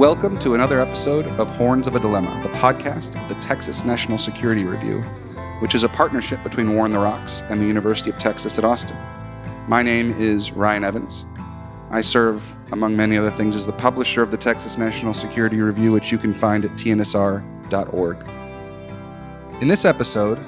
Welcome to another episode of Horns of a Dilemma, the podcast of the Texas National Security Review, which is a partnership between War in the Rocks and the University of Texas at Austin. My name is Ryan Evans. I serve, among many other things, as the publisher of the Texas National Security Review, which you can find at tnsr.org. In this episode,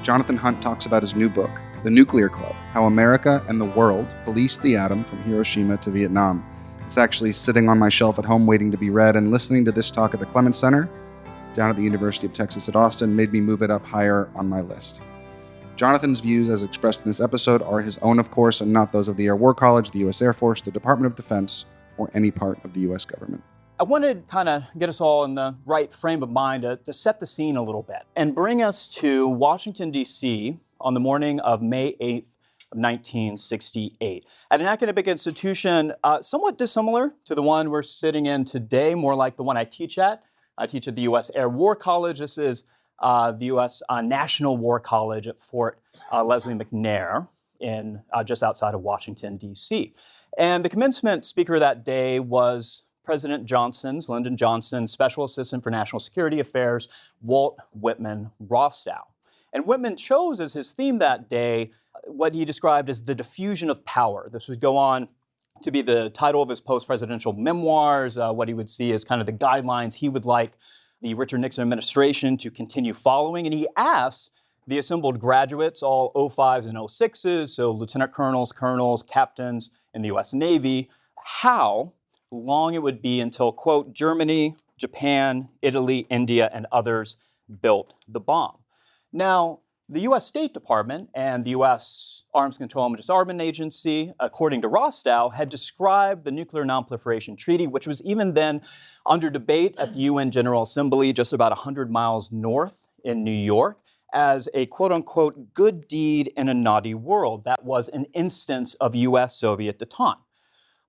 Jonathan Hunt talks about his new book, The Nuclear Club: How America and the World Policed the Atom from Hiroshima to Vietnam. It's actually sitting on my shelf at home waiting to be read, and listening to this talk at the Clements Center down at the University of Texas at Austin made me move it up higher on my list. Jonathan's views as expressed in this episode are his own, of course, and not those of the Air War College, the U.S. Air Force, the Department of Defense, or any part of the U.S. government. I wanted to kind of get us all in the right frame of mind to set the scene a little bit and bring us to Washington, D.C. on the morning of May 8th of 1968 at an academic institution somewhat dissimilar to the one we're sitting in today, more like the one I teach at. I teach at the U.S. Air War College. This is the U.S. National War College at Fort Leslie McNair in just outside of Washington, D.C. And the commencement speaker that day was President Lyndon Johnson's Special Assistant for National Security Affairs, Walt Whitman Rostow. And Whitman chose as his theme that day what he described as the diffusion of power. This would go on to be the title of his post-presidential memoirs, what he would see as kind of the guidelines he would like the Richard Nixon administration to continue following. And he asked the assembled graduates, all 05s and 06s, so lieutenant colonels, colonels, captains in the U.S. Navy, how long it would be until, quote, Germany, Japan, Italy, India, and others built the bomb. Now, the U.S. State Department and the U.S. Arms Control and Disarmament Agency, according to Rostow, had described the Nuclear Non-Proliferation Treaty, which was even then under debate at the UN General Assembly just about 100 miles north in New York, as a quote-unquote good deed in a naughty world. That was an instance of U.S.-Soviet détente.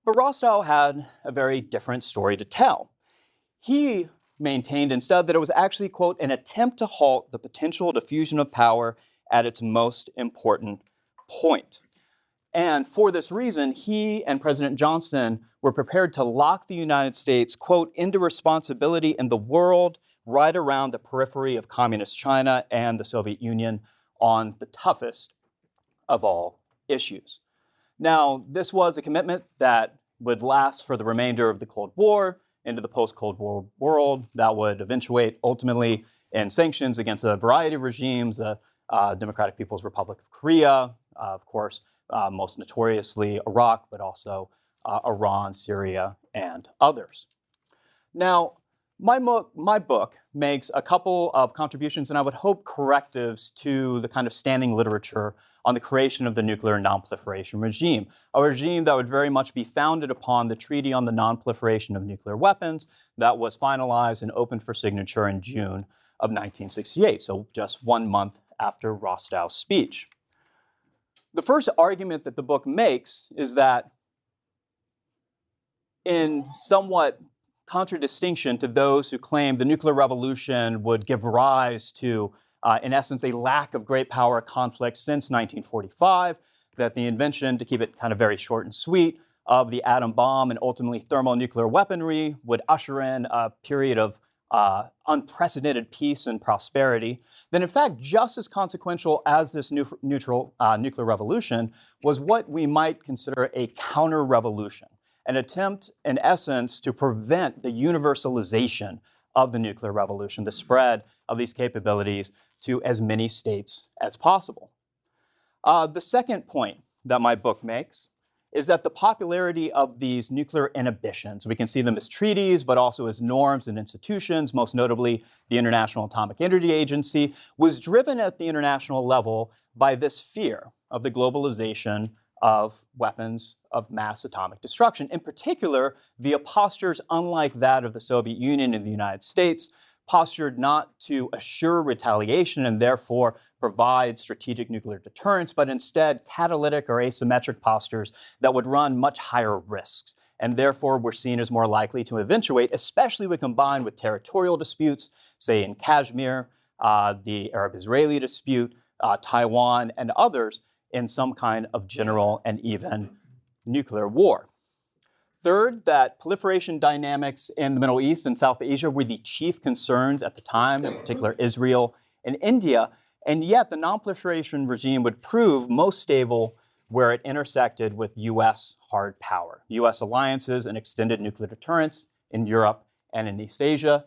But Rostow had a very different story to tell. He maintained instead that it was actually, quote, an attempt to halt the potential diffusion of power at its most important point. And for this reason, he and President Johnson were prepared to lock the United States, quote, into responsibility in the world right around the periphery of communist China and the Soviet Union on the toughest of all issues. Now, this was a commitment that would last for the remainder of the Cold War into the post-Cold War world that would eventuate ultimately in sanctions against a variety of regimes, the Democratic People's Republic of Korea, of course, most notoriously Iraq, but also Iran, Syria, and others. Now, my book makes a couple of contributions, and I would hope correctives to the kind of standing literature on the creation of the nuclear non-proliferation regime, a regime that would very much be founded upon the Treaty on the Non-Proliferation of Nuclear Weapons that was finalized and opened for signature in June of 1968, so just 1 month after Rostow's speech. The first argument that the book makes is that in somewhat contradistinction to those who claim the nuclear revolution would give rise to, in essence, a lack of great power conflict since 1945, that the invention, to keep it kind of very short and sweet, of the atom bomb and ultimately thermonuclear weaponry would usher in a period of unprecedented peace and prosperity, then in fact, just as consequential as this nuclear revolution was what we might consider a counter-revolution, an attempt, in essence, to prevent the universalization of the nuclear revolution, the spread of these capabilities to as many states as possible. The second point that my book makes is that the popularity of these nuclear inhibitions, we can see them as treaties, but also as norms and institutions, most notably the International Atomic Energy Agency, was driven at the international level by this fear of the globalization of weapons of mass atomic destruction. In particular, via postures unlike that of the Soviet Union and the United States, postured not to assure retaliation and therefore provide strategic nuclear deterrence, but instead catalytic or asymmetric postures that would run much higher risks, and therefore were seen as more likely to eventuate, especially when combined with territorial disputes, say in Kashmir, the Arab-Israeli dispute, Taiwan, and others, in some kind of general and even nuclear war. Third, that proliferation dynamics in the Middle East and South Asia were the chief concerns at the time, in particular Israel and India, and yet the non-proliferation regime would prove most stable where it intersected with U.S. hard power, U.S. alliances and extended nuclear deterrence in Europe and in East Asia.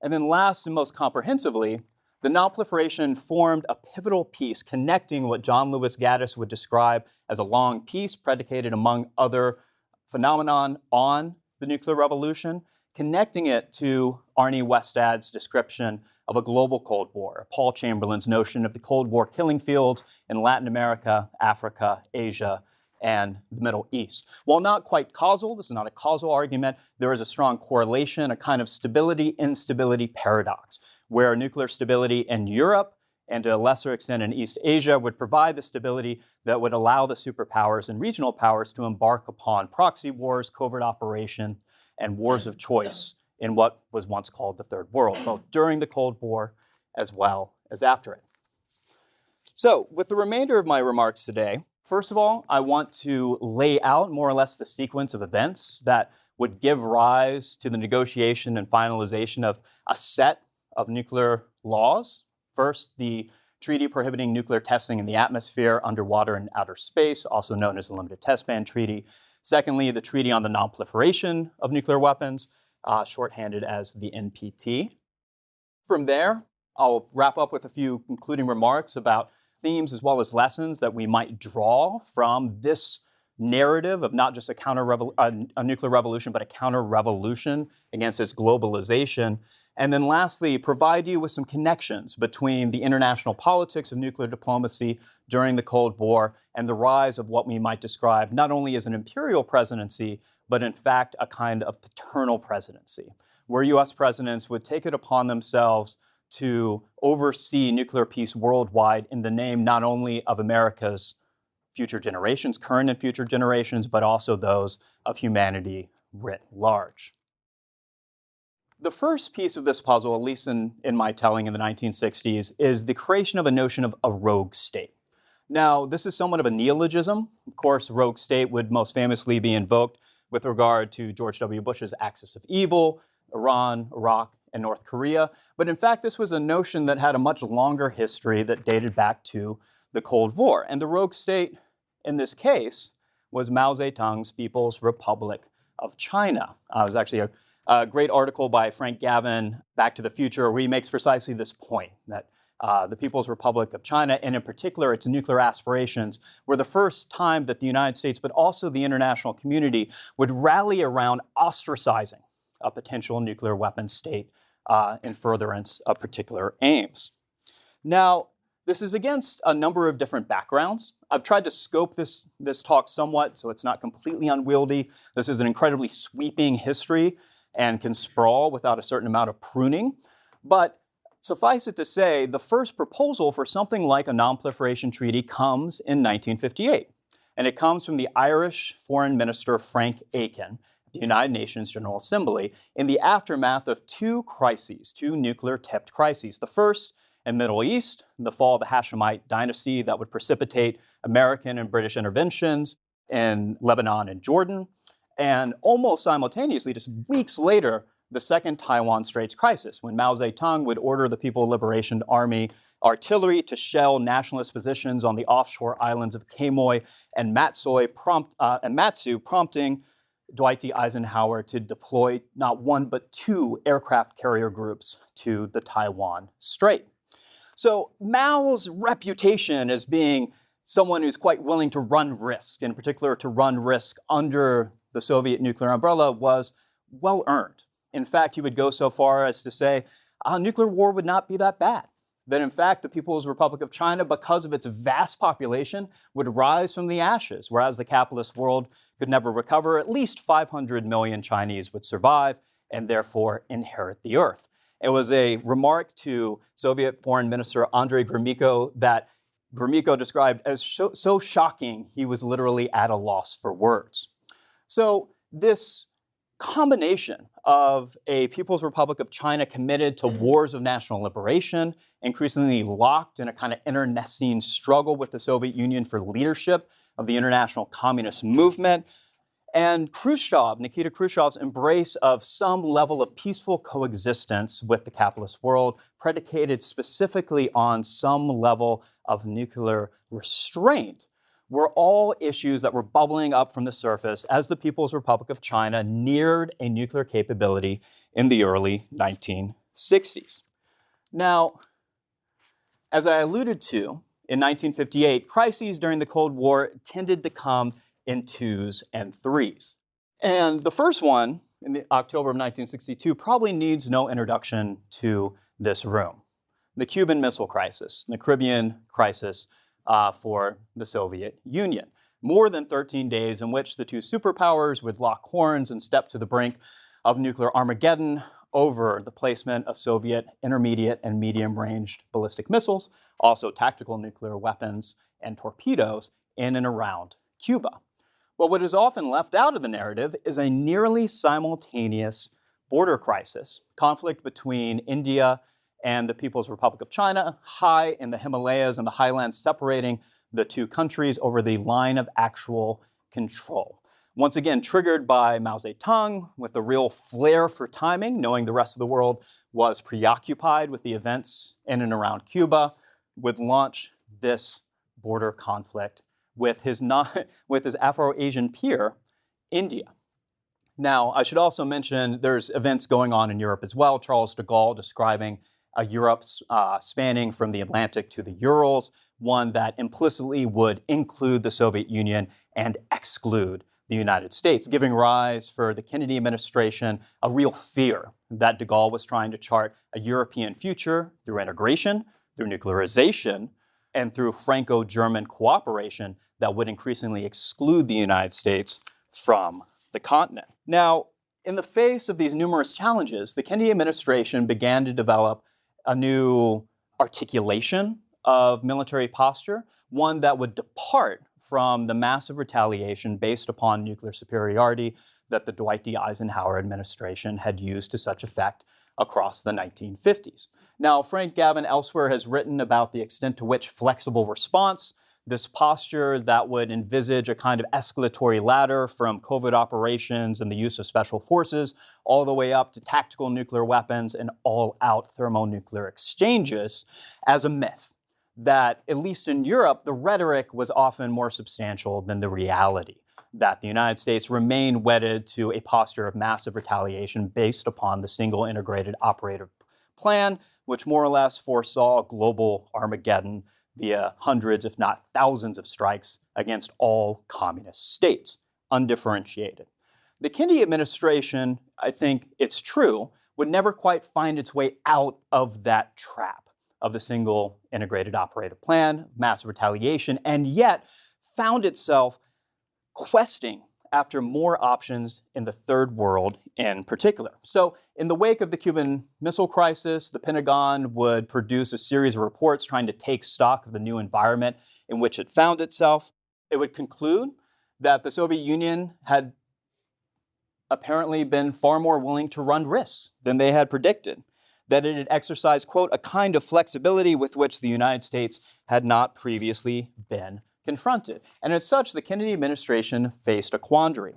And then last and most comprehensively, the non-proliferation formed a pivotal piece connecting what John Lewis Gaddis would describe as a long peace predicated among other phenomenon on the nuclear revolution, connecting it to Arnie Westad's description of a global Cold War, Paul Chamberlain's notion of the Cold War killing fields in Latin America, Africa, Asia, and the Middle East. While not quite causal, this is not a causal argument, there is a strong correlation, a kind of stability-instability paradox, where nuclear stability in Europe and to a lesser extent in East Asia would provide the stability that would allow the superpowers and regional powers to embark upon proxy wars, covert operation, and wars of choice in what was once called the Third World, both during the Cold War as well as after it. So, with the remainder of my remarks today, first of all, I want to lay out more or less the sequence of events that would give rise to the negotiation and finalization of a set of nuclear laws. First, the treaty prohibiting nuclear testing in the atmosphere, underwater, and outer space, also known as the Limited Test Ban Treaty. Secondly, the Treaty on the Non-Proliferation of Nuclear Weapons, shorthanded as the NPT. From there, I'll wrap up with a few concluding remarks about themes as well as lessons that we might draw from this narrative of not just a nuclear revolution, but a counter-revolution against its globalization. And then lastly, provide you with some connections between the international politics of nuclear diplomacy during the Cold War and the rise of what we might describe not only as an imperial presidency, but in fact a kind of paternal presidency, where U.S. presidents would take it upon themselves to oversee nuclear peace worldwide in the name not only of America's future generations, current and future generations, but also those of humanity writ large. The first piece of this puzzle, at least in my telling in the 1960s, is the creation of a notion of a rogue state. Now, this is somewhat of a neologism. Of course, rogue state would most famously be invoked with regard to George W. Bush's axis of evil, Iran, Iraq, and North Korea. But in fact, this was a notion that had a much longer history that dated back to the Cold War. And the rogue state in this case was Mao Zedong's People's Republic of China. It was actually a great article by Frank Gavin, Back to the Future, where he makes precisely this point, that the People's Republic of China, and in particular its nuclear aspirations, were the first time that the United States, but also the international community, would rally around ostracizing a potential nuclear weapon state in furtherance of particular aims. Now, this is against a number of different backgrounds. I've tried to scope this talk somewhat so it's not completely unwieldy. This is an incredibly sweeping history and can sprawl without a certain amount of pruning. But suffice it to say, the first proposal for something like a non-proliferation treaty comes in 1958. And it comes from the Irish Foreign Minister Frank Aiken at the United Nations General Assembly in the aftermath of two nuclear-tipped crises. The first in Middle East, the fall of the Hashemite dynasty that would precipitate American and British interventions in Lebanon and Jordan. And almost simultaneously, just weeks later, the second Taiwan Straits crisis, when Mao Zedong would order the People's Liberation Army artillery to shell nationalist positions on the offshore islands of Quemoy and Matsu, prompting Dwight D. Eisenhower to deploy not one but two aircraft carrier groups to the Taiwan Strait. So Mao's reputation as being someone who's quite willing to run risk, in particular to run risk under the Soviet nuclear umbrella, was well earned. In fact, he would go so far as to say nuclear war would not be that bad. That in fact, the People's Republic of China, because of its vast population, would rise from the ashes, whereas the capitalist world could never recover. At least 500 million Chinese would survive and therefore inherit the earth. It was a remark to Soviet Foreign Minister Andrei Gromyko that Gromyko described as so shocking he was literally at a loss for words. So this combination of a People's Republic of China committed to wars of national liberation, increasingly locked in a kind of internecine struggle with the Soviet Union for leadership of the international communist movement, And Nikita Khrushchev's embrace of some level of peaceful coexistence with the capitalist world, predicated specifically on some level of nuclear restraint, were all issues that were bubbling up from the surface as the People's Republic of China neared a nuclear capability in the early 1960s. Now, as I alluded to, in 1958, crises during the Cold War tended to come in twos and threes. And the first one, in the October of 1962, probably needs no introduction to this room. The Cuban Missile Crisis, the Caribbean crisis for the Soviet Union. More than 13 days in which the two superpowers would lock horns and step to the brink of nuclear Armageddon over the placement of Soviet intermediate and medium-ranged ballistic missiles, also tactical nuclear weapons and torpedoes in and around Cuba. But what is often left out of the narrative is a nearly simultaneous border crisis, conflict between India and the People's Republic of China, high in the Himalayas and the highlands separating the two countries over the line of actual control. Once again, triggered by Mao Zedong with a real flair for timing, knowing the rest of the world was preoccupied with the events in and around Cuba, would launch this border conflict with his Afro-Asian peer, India. Now, I should also mention there's events going on in Europe as well. Charles de Gaulle describing a Europe spanning from the Atlantic to the Urals, one that implicitly would include the Soviet Union and exclude the United States, giving rise for the Kennedy administration a real fear that de Gaulle was trying to chart a European future through integration, through nuclearization, and through Franco-German cooperation that would increasingly exclude the United States from the continent. Now, in the face of these numerous challenges, the Kennedy administration began to develop a new articulation of military posture, one that would depart from the massive retaliation based upon nuclear superiority that the Dwight D. Eisenhower administration had used to such effect across the 1950s. Now, Frank Gavin elsewhere has written about the extent to which flexible response, this posture that would envisage a kind of escalatory ladder from covert operations and the use of special forces, all the way up to tactical nuclear weapons and all-out thermonuclear exchanges, as a myth. That, at least in Europe, the rhetoric was often more substantial than the reality, that the United States remained wedded to a posture of massive retaliation based upon the single integrated operative plan, which more or less foresaw a global Armageddon via hundreds, if not thousands, of strikes against all communist states, undifferentiated. The Kennedy administration, I think it's true, would never quite find its way out of that trap of the single integrated operative plan, massive retaliation, and yet found itself questing after more options in the third world in particular. So in the wake of the Cuban Missile Crisis, the Pentagon would produce a series of reports trying to take stock of the new environment in which it found itself. It would conclude that the Soviet Union had apparently been far more willing to run risks than they had predicted, that it had exercised, quote, a kind of flexibility with which the United States had not previously been confronted. And as such, the Kennedy administration faced a quandary.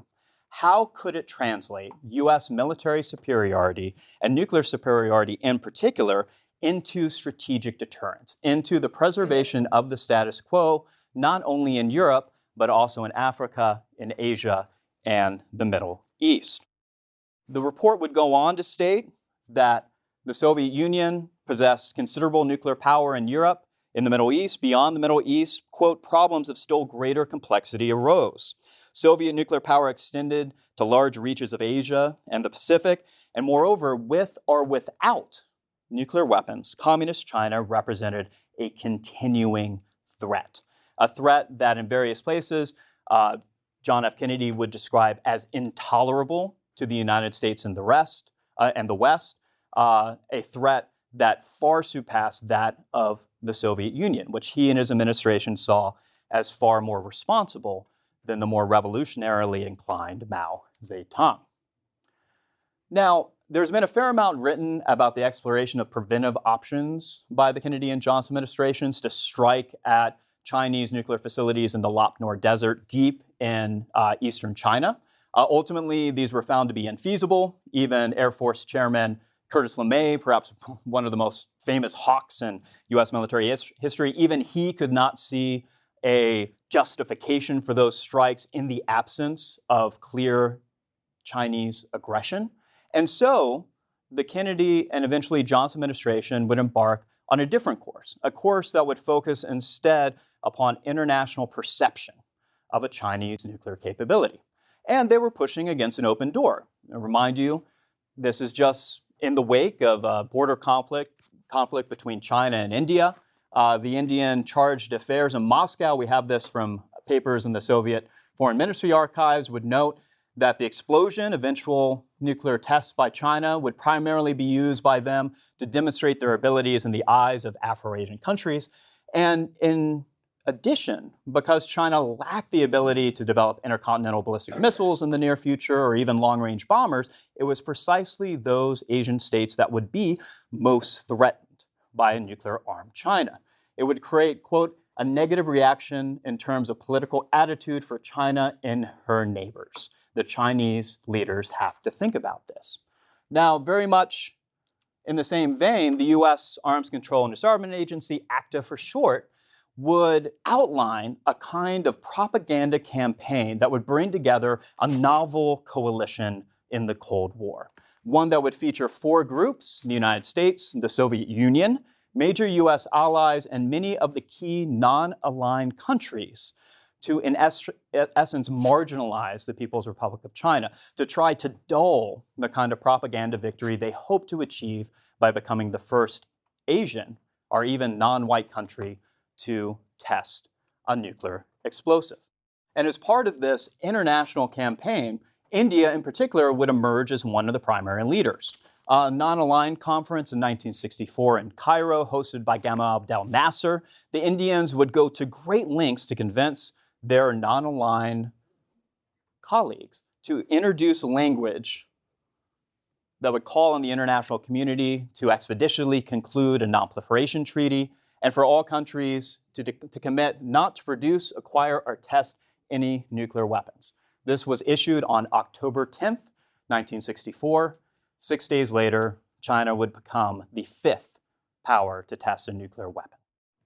How could it translate U.S. military superiority and nuclear superiority in particular into strategic deterrence, into the preservation of the status quo, not only in Europe, but also in Africa, in Asia, and the Middle East? The report would go on to state that the Soviet Union possessed considerable nuclear power in Europe. In the Middle East, beyond the Middle East, quote, problems of still greater complexity arose. Soviet nuclear power extended to large reaches of Asia and the Pacific, and moreover, with or without nuclear weapons, communist China represented a continuing threat. A threat that in various places, John F. Kennedy would describe as intolerable to the United States and the West, a threat that far surpassed that of the Soviet Union, which he and his administration saw as far more responsible than the more revolutionarily inclined Mao Zedong. Now, there's been a fair amount written about the exploration of preventive options by the Kennedy and Johnson administrations to strike at Chinese nuclear facilities in the Lop Nor Desert deep in eastern China, Ultimately, these were found to be infeasible. Even Air Force Chairman Curtis LeMay, perhaps one of the most famous hawks in U.S. military history, even he could not see a justification for those strikes in the absence of clear Chinese aggression. And so the Kennedy and eventually Johnson administration would embark on a different course, a course that would focus instead upon international perception of a Chinese nuclear capability. And they were pushing against an open door. I remind you, this is just in the wake of a border conflict between China and India. The Indian chargé d'affaires in Moscow, we have this from papers in the Soviet Foreign Ministry archives, would note that the explosion, eventual nuclear tests by China, would primarily be used by them to demonstrate their abilities in the eyes of Afro-Asian countries. And in addition, because China lacked the ability to develop intercontinental ballistic missiles in the near future or even long-range bombers, it was precisely those Asian states that would be most threatened by a nuclear-armed China. It would create, quote, a negative reaction in terms of political attitude for China and her neighbors. The Chinese leaders have to think about this. Now, very much in the same vein, the U.S. Arms Control and Disarmament Agency, ACTA for short, would outline a kind of propaganda campaign that would bring together a novel coalition in the Cold War. One that would feature 4 groups: the United States, the Soviet Union, major U.S. allies, and many of the key non-aligned countries to, in essence, marginalize the People's Republic of China, to try to dull the kind of propaganda victory they hope to achieve by becoming the first Asian or even non-white country to test a nuclear explosive. And as part of this international campaign, India in particular would emerge as one of the primary leaders. A non-aligned conference in 1964 in Cairo, hosted by Gamal Abdel Nasser, the Indians would go to great lengths to convince their non-aligned colleagues to introduce language that would call on the international community to expeditiously conclude a non-proliferation treaty, and for all countries to commit not to produce, acquire, or test any nuclear weapons. This was issued on October 10th, 1964. 6 days later, China would become the 5th power to test a nuclear weapon.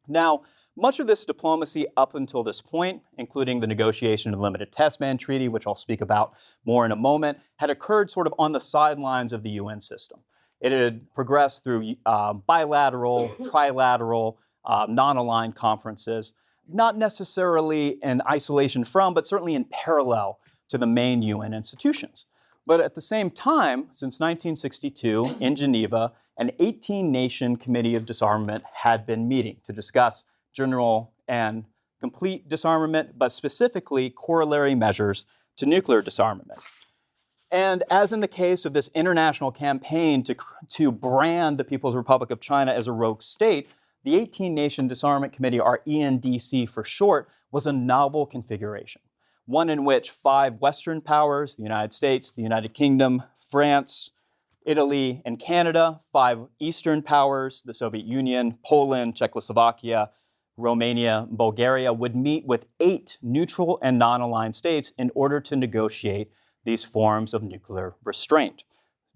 Now, much of this diplomacy up until this point, including the negotiation of the Limited Test Ban Treaty, which I'll speak about more in a moment, had occurred sort of on the sidelines of the UN system. It had progressed through bilateral, trilateral, non-aligned conferences, not necessarily in isolation from, but certainly in parallel to the main UN institutions. But at the same time, since 1962, in Geneva, an 18-nation Committee of Disarmament had been meeting to discuss general and complete disarmament, but specifically corollary measures to nuclear disarmament. And as in the case of this international campaign to brand the People's Republic of China as a rogue state, the 18-Nation Disarmament Committee, or ENDC for short, was a novel configuration, one in which 5 Western powers, the United States, the United Kingdom, France, Italy, and Canada, 5 Eastern powers, the Soviet Union, Poland, Czechoslovakia, Romania, Bulgaria, would meet with 8 neutral and non-aligned states in order to negotiate these forms of nuclear restraint: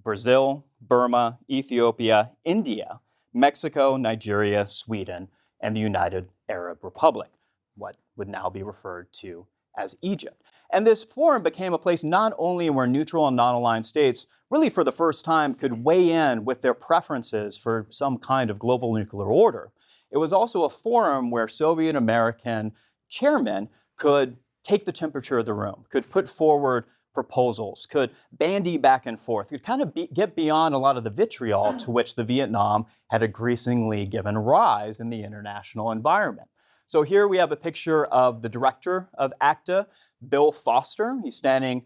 Brazil, Burma, Ethiopia, India, Mexico, Nigeria, Sweden, and the United Arab Republic, what would now be referred to as Egypt. And this forum became a place not only where neutral and non-aligned states really for the first time could weigh in with their preferences for some kind of global nuclear order. It was also a forum where Soviet American chairmen could take the temperature of the room, could put forward proposals, could bandy back and forth, could kind of get beyond a lot of the vitriol to which the Vietnam had increasingly given rise in the international environment. So here we have a picture of the director of ACTA, Bill Foster. He's standing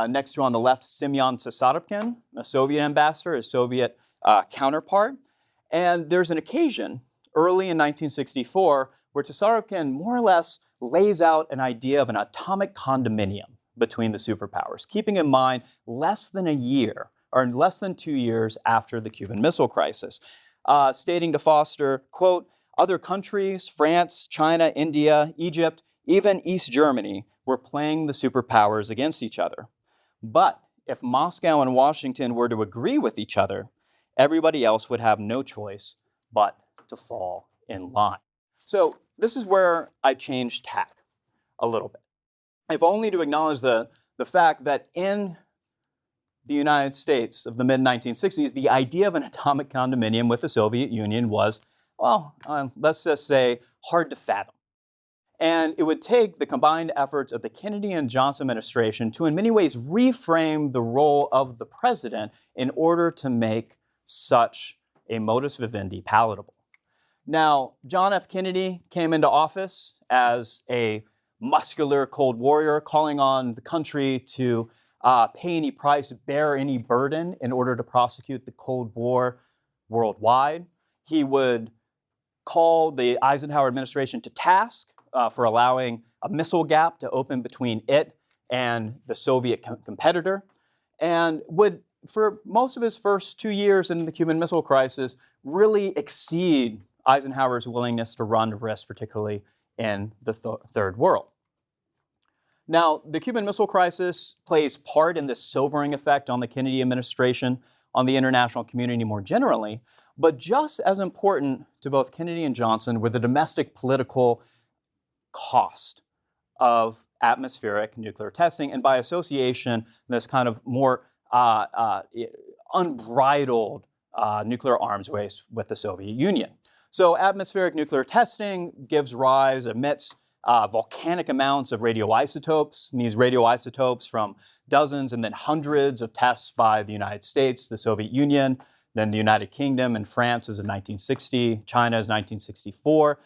next to, on the left, Semyon Tsarapkin, a Soviet ambassador, his Soviet counterpart. And there's an occasion early in 1964 where Tsarapkin more or less lays out an idea of an atomic condominium between the superpowers, keeping in mind less than a year, or less than 2 years after the Cuban Missile Crisis, stating to Foster, quote, "Other countries, France, China, India, Egypt, even East Germany, were playing the superpowers against each other. But if Moscow and Washington were to agree with each other, everybody else would have no choice but to fall in line. So this is where I changed tack a little bit, if only to acknowledge the fact that in the United States of the mid-1960s, the idea of an atomic condominium with the Soviet Union was, well, let's just say, hard to fathom. And it would take the combined efforts of the Kennedy and Johnson administration to, in many ways, reframe the role of the president in order to make such a modus vivendi palatable. Now, John F. Kennedy came into office as a muscular Cold Warrior, calling on the country to pay any price, bear any burden in order to prosecute the Cold War worldwide. He would call the Eisenhower administration to task for allowing a missile gap to open between it and the Soviet competitor, and would, for most of his first 2 years in the Cuban Missile Crisis, really exceed Eisenhower's willingness to run risk, particularly in the Third World. Now, the Cuban Missile Crisis plays part in this sobering effect on the Kennedy administration, on the international community more generally, but just as important to both Kennedy and Johnson were the domestic political cost of atmospheric nuclear testing, and by association, this kind of more unbridled nuclear arms race with the Soviet Union. So atmospheric nuclear testing emits volcanic amounts of radioisotopes, and these radioisotopes from dozens and then hundreds of tests by the United States, the Soviet Union, then the United Kingdom and France as of 1960, China as 1964,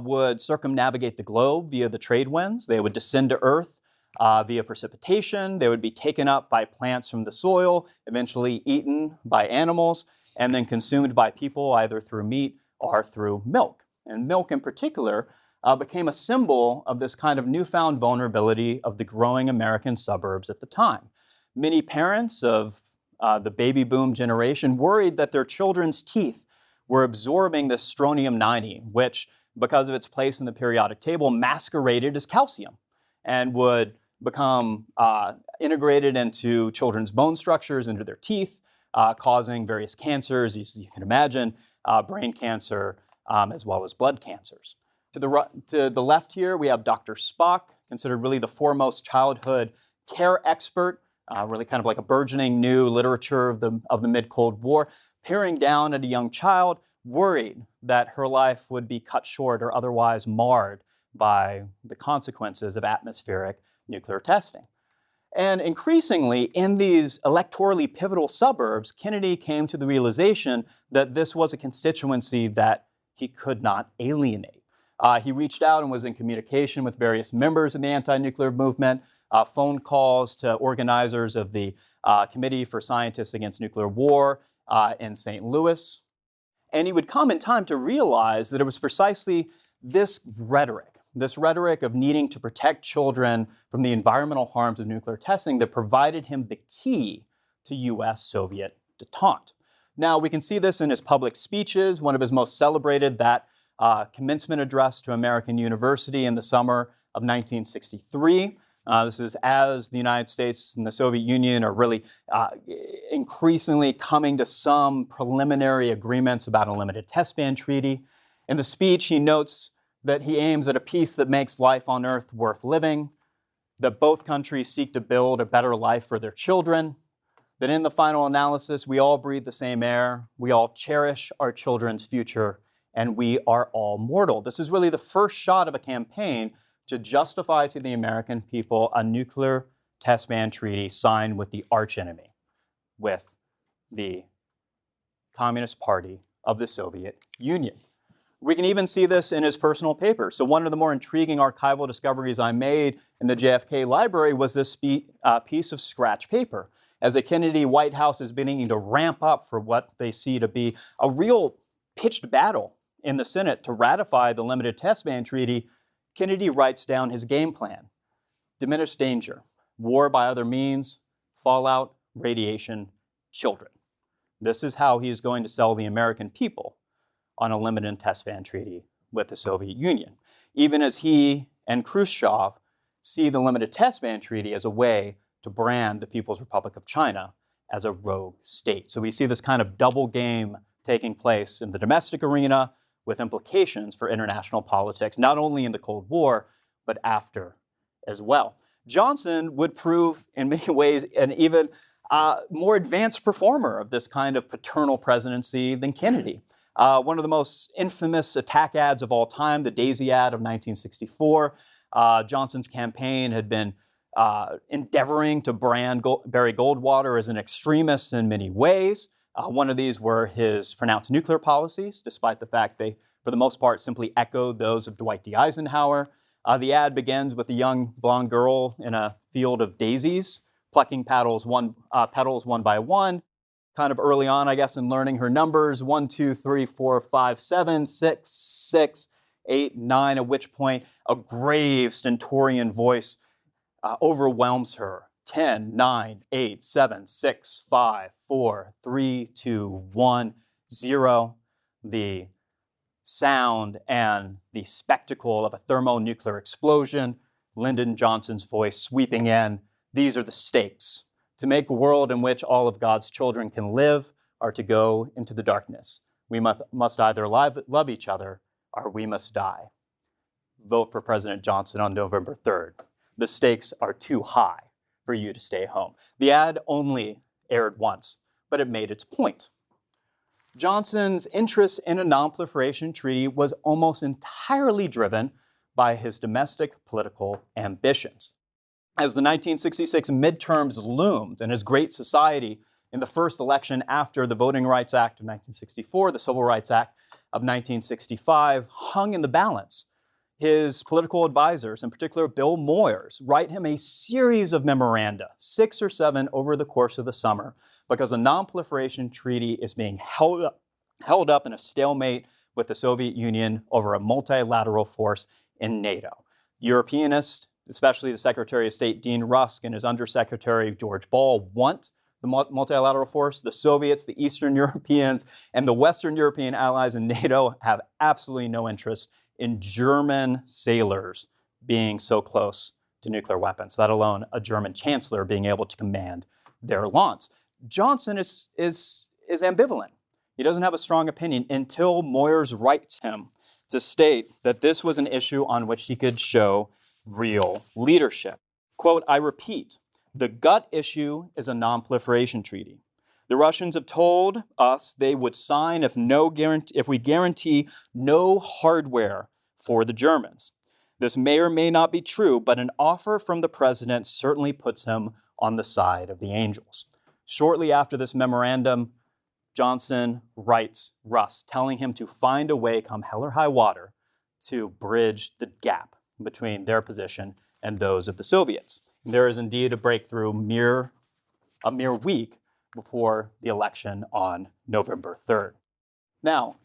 would circumnavigate the globe via the trade winds. They would descend to Earth via precipitation. They would be taken up by plants from the soil, eventually eaten by animals, and then consumed by people either through meat or through milk. And milk in particular became a symbol of this kind of newfound vulnerability of the growing American suburbs at the time. Many parents of the baby boom generation worried that their children's teeth were absorbing this strontium-90, which, because of its place in the periodic table, masqueraded as calcium and would become integrated into children's bone structures, into their teeth, causing various cancers, as you can imagine, brain cancer, as well as blood cancers. To the left here, we have Dr. Spock, considered really the foremost childhood care expert, really kind of like a burgeoning new literature of the mid-Cold War, peering down at a young child, worried that her life would be cut short or otherwise marred by the consequences of atmospheric nuclear testing. And increasingly, in these electorally pivotal suburbs, Kennedy came to the realization that this was a constituency that he could not alienate. He reached out and was in communication with various members of the anti-nuclear movement, phone calls to organizers of the Committee for Scientists Against Nuclear War in St. Louis. And he would come in time to realize that it was precisely this rhetoric of needing to protect children from the environmental harms of nuclear testing that provided him the key to U.S.-Soviet détente. Now, we can see this in his public speeches. One of his most celebrated, that commencement address to American University in the summer of 1963. This is as the United States and the Soviet Union are really increasingly coming to some preliminary agreements about a limited test ban treaty. In the speech, he notes that he aims at a peace that makes life on Earth worth living, that both countries seek to build a better life for their children, that in the final analysis, we all breathe the same air, we all cherish our children's future, and we are all mortal. This is really the first shot of a campaign to justify to the American people a nuclear test ban treaty signed with the archenemy, with the Communist Party of the Soviet Union. We can even see this in his personal papers. So one of the more intriguing archival discoveries I made in the JFK library was this piece of scratch paper. As the Kennedy White House is beginning to ramp up for what they see to be a real pitched battle in the Senate to ratify the limited test ban treaty, Kennedy writes down his game plan: diminished danger, war by other means, fallout, radiation, children. This is how he is going to sell the American people on a limited test ban treaty with the Soviet Union, even as he and Khrushchev see the limited test ban treaty as a way to brand the People's Republic of China as a rogue state. So we see this kind of double game taking place in the domestic arena with implications for international politics, not only in the Cold War, but after as well. Johnson would prove in many ways an even more advanced performer of this kind of paternal presidency than Kennedy. One of the most infamous attack ads of all time, the Daisy ad of 1964. Johnson's campaign had been endeavoring to brand Barry Goldwater as an extremist in many ways. One of these were his pronounced nuclear policies, despite the fact they, for the most part, simply echoed those of Dwight D. Eisenhower. The ad begins with a young blonde girl in a field of daisies, plucking petals one by one. Kind of early on, I guess, in learning her numbers, 1, 2, 3, 4, 5, 7, 6, 6, 8, 9, at which point a grave stentorian voice overwhelms her. 10, 9, 8, 7, 6, 5, 4, 3, 2, 1, 0. The sound and the spectacle of a thermonuclear explosion, Lyndon Johnson's voice sweeping in. These are the stakes. To make a world in which all of God's children can live or to go into the darkness. We must either love each other or we must die. Vote for President Johnson on November 3rd. The stakes are too high for you to stay home. The ad only aired once, but it made its point. Johnson's interest in a non-proliferation treaty was almost entirely driven by his domestic political ambitions. As the 1966 midterms loomed in his great society in the first election after the Voting Rights Act of 1964, the Civil Rights Act of 1965 hung in the balance, his political advisors, in particular Bill Moyers, write him a series of memoranda, 6 or 7 over the course of the summer, because a non-proliferation treaty is being held up in a stalemate with the Soviet Union over a multilateral force in NATO. Europeanists, especially the Secretary of State Dean Rusk and his Undersecretary George Ball, want the multilateral force. The Soviets, the Eastern Europeans, and the Western European allies in NATO have absolutely no interest in German sailors being so close to nuclear weapons, let alone a German chancellor being able to command their launch. Johnson is ambivalent. He doesn't have a strong opinion until Moyers writes him to state that this was an issue on which he could show real leadership. Quote, I repeat, the gut issue is a non-proliferation treaty. The Russians have told us they would sign if we guarantee no hardware for the Germans. This may or may not be true, but an offer from the president certainly puts him on the side of the angels. Shortly after this memorandum, Johnson writes Rusk, telling him to find a way, come hell or high water, to bridge the gap between their position and those of the Soviets. There is indeed a breakthrough a mere week before the election on November 3rd. Now,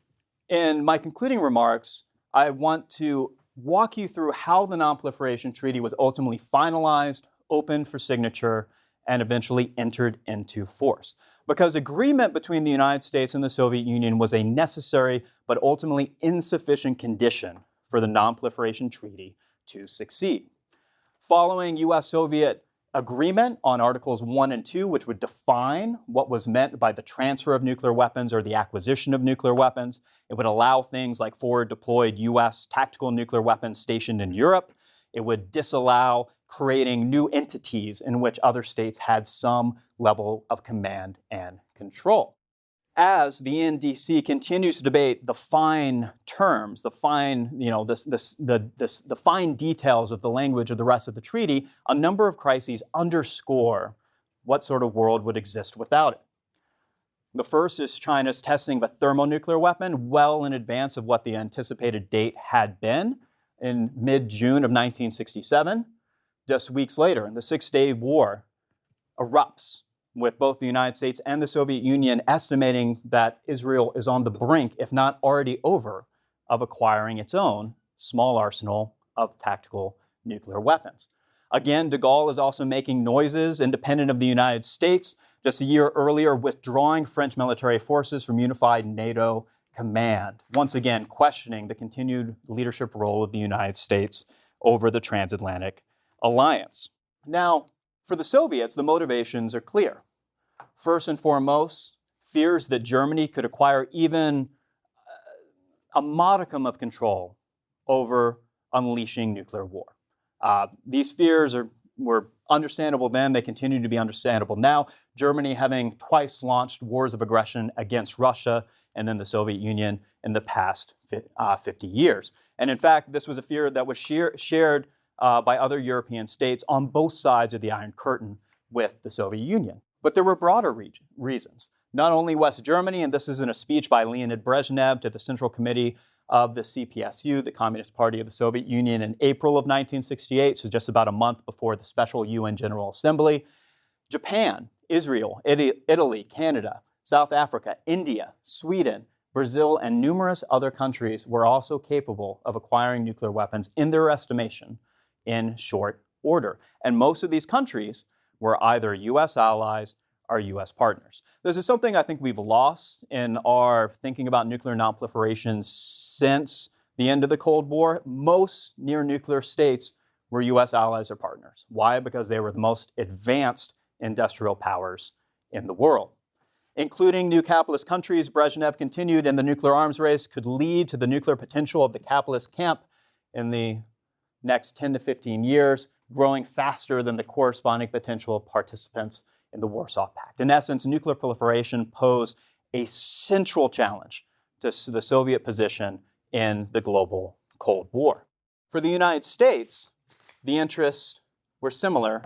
in my concluding remarks, I want to walk you through how the Non-Proliferation Treaty was ultimately finalized, opened for signature, and eventually entered into force. Because agreement between the United States and the Soviet Union was a necessary but ultimately insufficient condition for the Non-Proliferation Treaty to succeed. Following U.S.-Soviet agreement on Articles 1 and 2, which would define what was meant by the transfer of nuclear weapons or the acquisition of nuclear weapons, it would allow things like forward-deployed U.S. tactical nuclear weapons stationed in Europe. It would disallow creating new entities in which other states had some level of command and control. As the NDC continues to debate the fine terms, the fine details of the language of the rest of the treaty, a number of crises underscore what sort of world would exist without it. The first is China's testing of a thermonuclear weapon well in advance of what the anticipated date had been in mid-June of 1967. Just weeks later, the Six-Day War erupts, with both the United States and the Soviet Union estimating that Israel is on the brink, if not already over, of acquiring its own small arsenal of tactical nuclear weapons. Again, de Gaulle is also making noises independent of the United States, just a year earlier withdrawing French military forces from unified NATO command, once again questioning the continued leadership role of the United States over the transatlantic alliance. Now, For the Soviets, the motivations are clear. First and foremost, fears that Germany could acquire even a modicum of control over unleashing nuclear war. These fears were understandable then. They continue to be understandable now. Germany having twice launched wars of aggression against Russia and then the Soviet Union in the past 50 years. And in fact, this was a fear that was shared by other European states on both sides of the Iron Curtain with the Soviet Union. But there were broader reasons. Not only West Germany, and this is in a speech by Leonid Brezhnev to the Central Committee of the CPSU, the Communist Party of the Soviet Union, in April of 1968, so just about a month before the special UN General Assembly. Japan, Israel, Italy, Canada, South Africa, India, Sweden, Brazil, and numerous other countries were also capable of acquiring nuclear weapons in their estimation in short order. And most of these countries were either U.S. allies or U.S. partners. This is something I think we've lost in our thinking about nuclear nonproliferation since the end of the Cold War. Most near-nuclear states were U.S. allies or partners. Why? Because they were the most advanced industrial powers in the world. Including new capitalist countries, Brezhnev continued, and the nuclear arms race could lead to the nuclear potential of the capitalist camp in the next 10 to 15 years, growing faster than the corresponding potential of participants in the Warsaw Pact. In essence, nuclear proliferation posed a central challenge to the Soviet position in the global Cold War. For the United States, the interests were similar,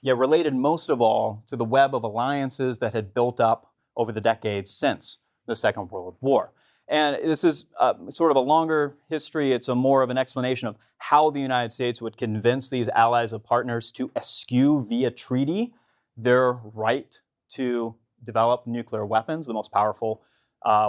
yet related most of all to the web of alliances that had built up over the decades since the Second World War. And this is sort of a longer history. It's more of an explanation of how the United States would convince these allies and partners to eschew via treaty their right to develop nuclear weapons, the most powerful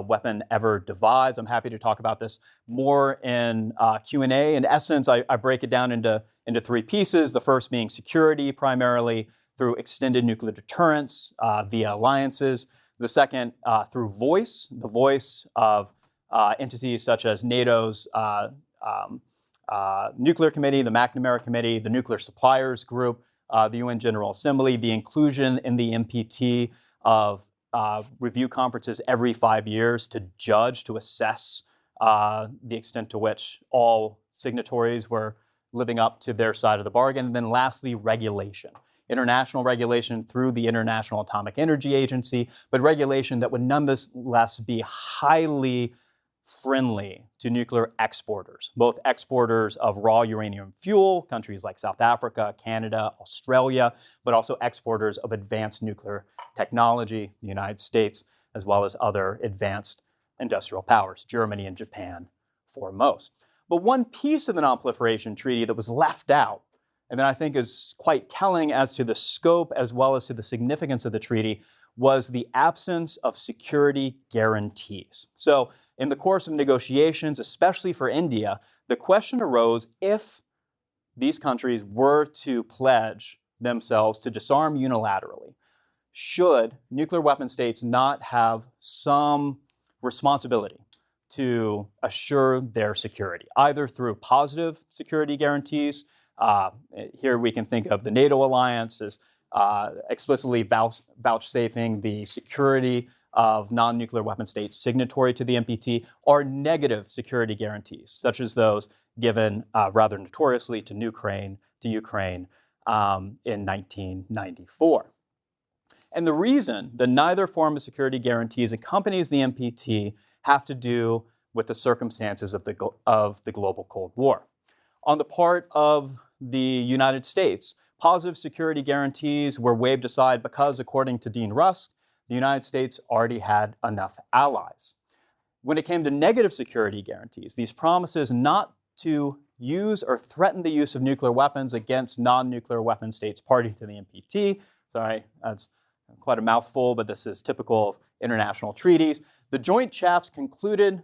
weapon ever devised. I'm happy to talk about this more in Q&A. In essence, I break it down into three pieces, the first being security, primarily through extended nuclear deterrence via alliances. The second, through the voice of entities such as NATO's Nuclear Committee, the McNamara Committee, the Nuclear Suppliers Group, the UN General Assembly, the inclusion in the NPT of review conferences every 5 years to judge, to assess the extent to which all signatories were living up to their side of the bargain. And then lastly, regulation. International regulation through the International Atomic Energy Agency, but regulation that would nonetheless be highly friendly to nuclear exporters, both exporters of raw uranium fuel, countries like South Africa, Canada, Australia, but also exporters of advanced nuclear technology, the United States, as well as other advanced industrial powers, Germany and Japan foremost. But one piece of the Non-Proliferation Treaty that was left out, and that I think is quite telling as to the scope as well as to the significance of the treaty, was the absence of security guarantees. So in the course of negotiations, especially for India, the question arose if these countries were to pledge themselves to disarm unilaterally, should nuclear weapon states not have some responsibility to assure their security, either through positive security guarantees. Here we can think of the NATO alliance as explicitly vouchsafing the security of non-nuclear weapon states signatory to the NPT, or negative security guarantees, such as those given rather notoriously to Ukraine in 1994. And the reason that neither form of security guarantees accompanies the NPT have to do with the circumstances of the global Cold War. On the part of the United States, positive security guarantees were waved aside because, according to Dean Rusk, the United States already had enough allies. When it came to negative security guarantees, these promises not to use or threaten the use of nuclear weapons against non-nuclear weapon states party to the NPT. Sorry, that's quite a mouthful, but this is typical of international treaties. The Joint Chiefs concluded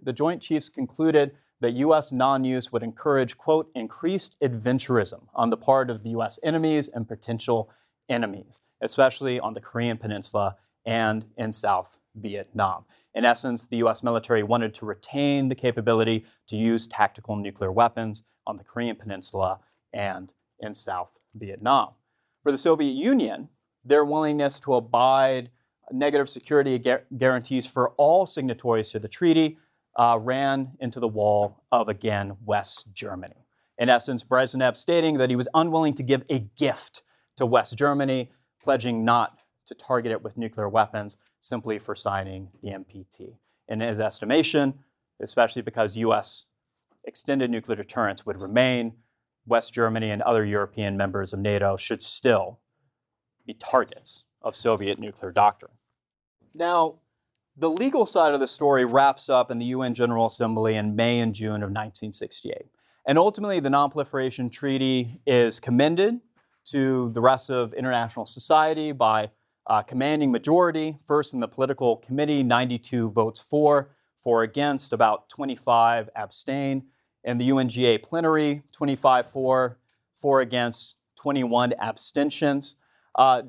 that U.S. non-use would encourage, quote, increased adventurism on the part of the U.S. enemies and potential enemies, especially on the Korean Peninsula and in South Vietnam. In essence, the U.S. military wanted to retain the capability to use tactical nuclear weapons on the Korean Peninsula and in South Vietnam. For the Soviet Union, their willingness to abide negative security guarantees for all signatories to the treaty ran into the wall of, again, West Germany. In essence, Brezhnev stating that he was unwilling to give a gift to West Germany, pledging not to target it with nuclear weapons simply for signing the NPT. In his estimation, especially because U.S. extended nuclear deterrence would remain, West Germany and other European members of NATO should still be targets of Soviet nuclear doctrine. Now, the legal side of the story wraps up in the UN General Assembly in May and June of 1968. And ultimately, the Non-Proliferation Treaty is commended to the rest of international society by commanding majority. First in the political committee, 92 votes for against, about 25 abstain. In the UNGA plenary, 25 for against, 21 abstentions.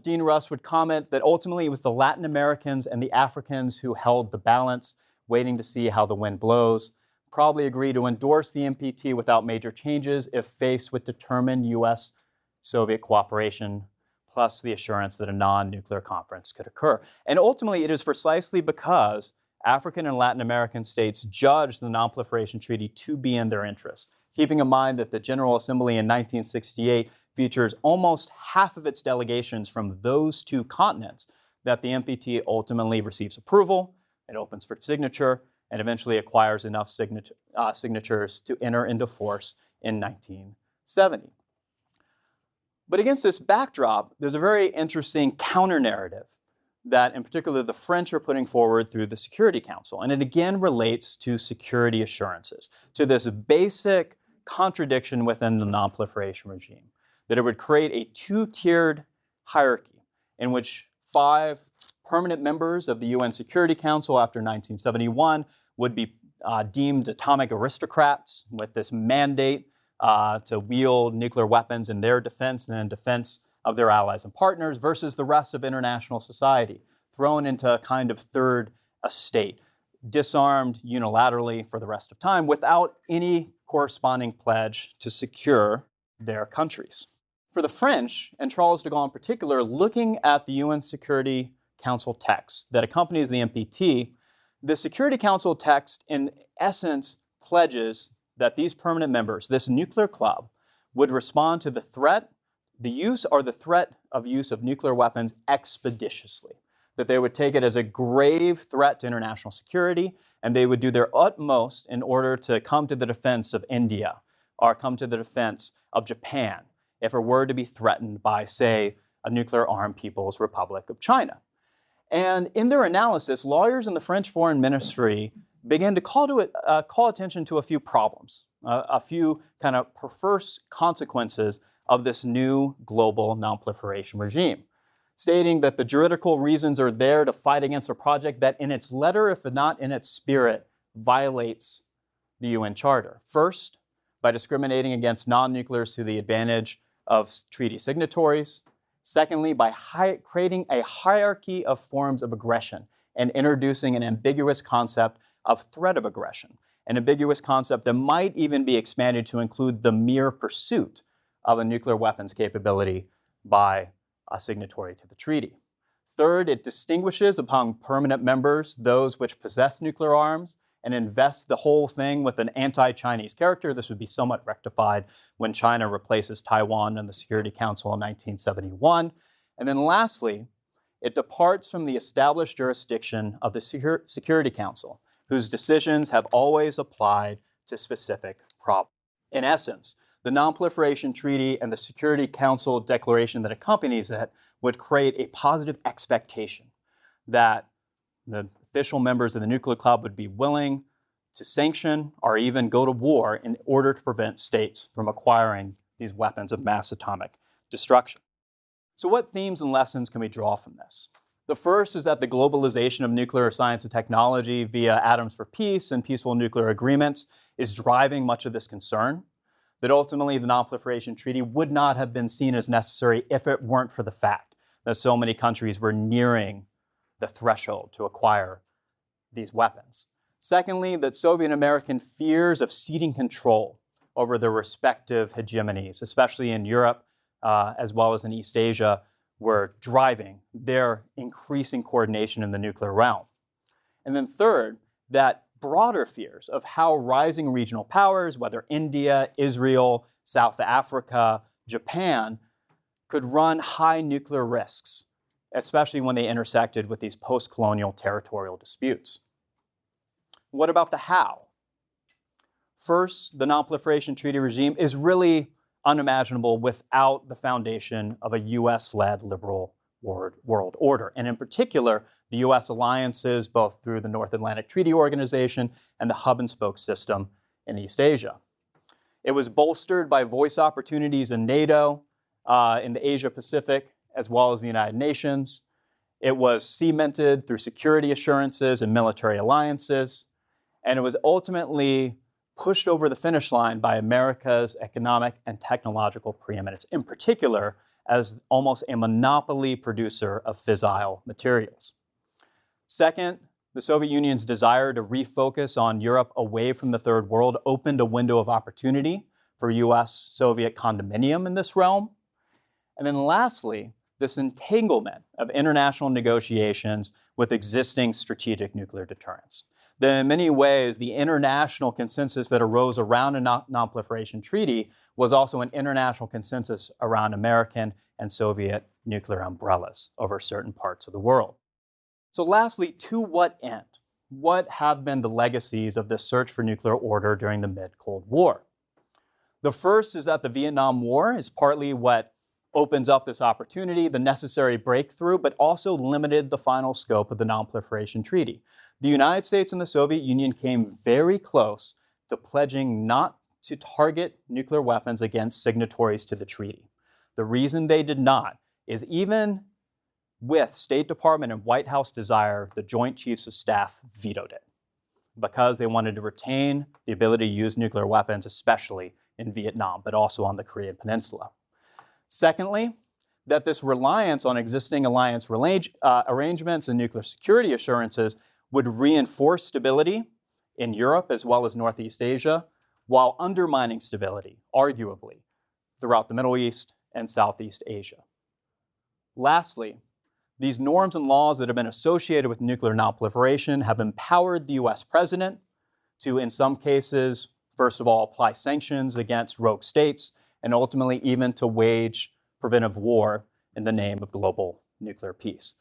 Dean Russ would comment that ultimately it was the Latin Americans and the Africans who held the balance, waiting to see how the wind blows. Probably agree to endorse the NPT without major changes if faced with determined U.S.-Soviet cooperation, plus the assurance that a non-nuclear conference could occur. And ultimately, it is precisely because African and Latin American states judged the Non-Proliferation Treaty to be in their interests, keeping in mind that the General Assembly in 1968 features almost half of its delegations from those two continents, that the NPT ultimately receives approval, it opens for signature, and eventually acquires enough signatures to enter into force in 1970. But against this backdrop, there's a very interesting counter-narrative that in particular the French are putting forward through the Security Council. And it again relates to security assurances, to this basic contradiction within the non-proliferation regime, that it would create a two-tiered hierarchy in which 5 permanent members of the UN Security Council after 1971 would be deemed atomic aristocrats with this mandate to wield nuclear weapons in their defense and in defense of their allies and partners, versus the rest of international society, thrown into a kind of third estate, disarmed unilaterally for the rest of time without any corresponding pledge to secure their countries. For the French, and Charles de Gaulle in particular, looking at the UN Security Council text that accompanies the NPT, the Security Council text in essence pledges that these permanent members, this nuclear club, would respond to the threat of use of nuclear weapons expeditiously, that they would take it as a grave threat to international security, and they would do their utmost in order to come to the defense of India or come to the defense of Japan if it were to be threatened by, say, a nuclear-armed People's Republic of China. And in their analysis, lawyers in the French Foreign Ministry began to call attention to a few problems, a few kind of perverse consequences of this new global non-proliferation regime, stating that the juridical reasons are there to fight against a project that in its letter, if not in its spirit, violates the UN Charter. First, by discriminating against non-nuclears to the advantage of treaty signatories. Secondly, by creating a hierarchy of forms of aggression and introducing an ambiguous concept of threat of aggression, an ambiguous concept that might even be expanded to include the mere pursuit of a nuclear weapons capability by a signatory to the treaty. Third, it distinguishes among permanent members those which possess nuclear arms and invests the whole thing with an anti-Chinese character. This would be somewhat rectified when China replaces Taiwan in the Security Council in 1971. And then lastly, it departs from the established jurisdiction of the Security Council, whose decisions have always applied to specific problems. In essence, the Non-Proliferation Treaty and the Security Council declaration that accompanies it would create a positive expectation that the official members of the nuclear club would be willing to sanction or even go to war in order to prevent states from acquiring these weapons of mass atomic destruction. So what themes and lessons can we draw from this? The first is that the globalization of nuclear science and technology via Atoms for Peace and peaceful nuclear agreements is driving much of this concern, that ultimately the Non-Proliferation Treaty would not have been seen as necessary if it weren't for the fact that so many countries were nearing the threshold to acquire these weapons. Secondly, that Soviet American fears of ceding control over their respective hegemonies, especially in Europe, as well as in East Asia, were driving their increasing coordination in the nuclear realm. And then third, that broader fears of how rising regional powers, whether India, Israel, South Africa, Japan, could run high nuclear risks, especially when they intersected with these post-colonial territorial disputes. What about the how? First, the Non-Proliferation Treaty regime is really unimaginable without the foundation of a US-led liberal world order, and in particular, the US alliances, both through the North Atlantic Treaty Organization and the hub and spoke system in East Asia. It was bolstered by voice opportunities in NATO, in the Asia-Pacific, as well as the United Nations. It was cemented through security assurances and military alliances, and it was ultimately pushed over the finish line by America's economic and technological preeminence, in particular as almost a monopoly producer of fissile materials. Second, the Soviet Union's desire to refocus on Europe away from the Third World opened a window of opportunity for US-Soviet condominium in this realm. And then lastly, this entanglement of international negotiations with existing strategic nuclear deterrence. That in many ways, the international consensus that arose around a non-proliferation treaty was also an international consensus around American and Soviet nuclear umbrellas over certain parts of the world. So lastly, to what end? What have been the legacies of this search for nuclear order during the mid-Cold War? The first is that the Vietnam War is partly what opens up this opportunity, the necessary breakthrough, but also limited the final scope of the Non-Proliferation Treaty. The United States and the Soviet Union came very close to pledging not to target nuclear weapons against signatories to the treaty. The reason they did not is even with State Department and White House desire, the Joint Chiefs of Staff vetoed it because they wanted to retain the ability to use nuclear weapons, especially in Vietnam, but also on the Korean Peninsula. Secondly, that this reliance on existing alliance arrangements and nuclear security assurances would reinforce stability in Europe as well as Northeast Asia, while undermining stability, arguably, throughout the Middle East and Southeast Asia. Lastly, these norms and laws that have been associated with nuclear non-proliferation have empowered the US president to, in some cases, first of all, apply sanctions against rogue states, and ultimately even to wage preventive war in the name of global nuclear peace.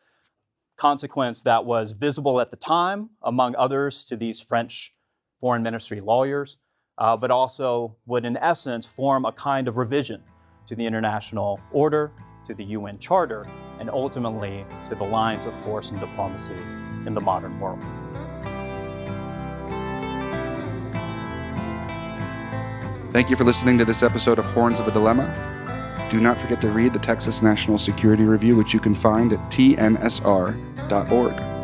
Consequence that was visible at the time, among others, to these French foreign ministry lawyers, but also would in essence form a kind of revision to the international order, to the UN Charter, and ultimately to the lines of force and diplomacy in the modern world. Thank you for listening to this episode of Horns of a Dilemma. Do not forget to read the Texas National Security Review, which you can find at tnsr.org.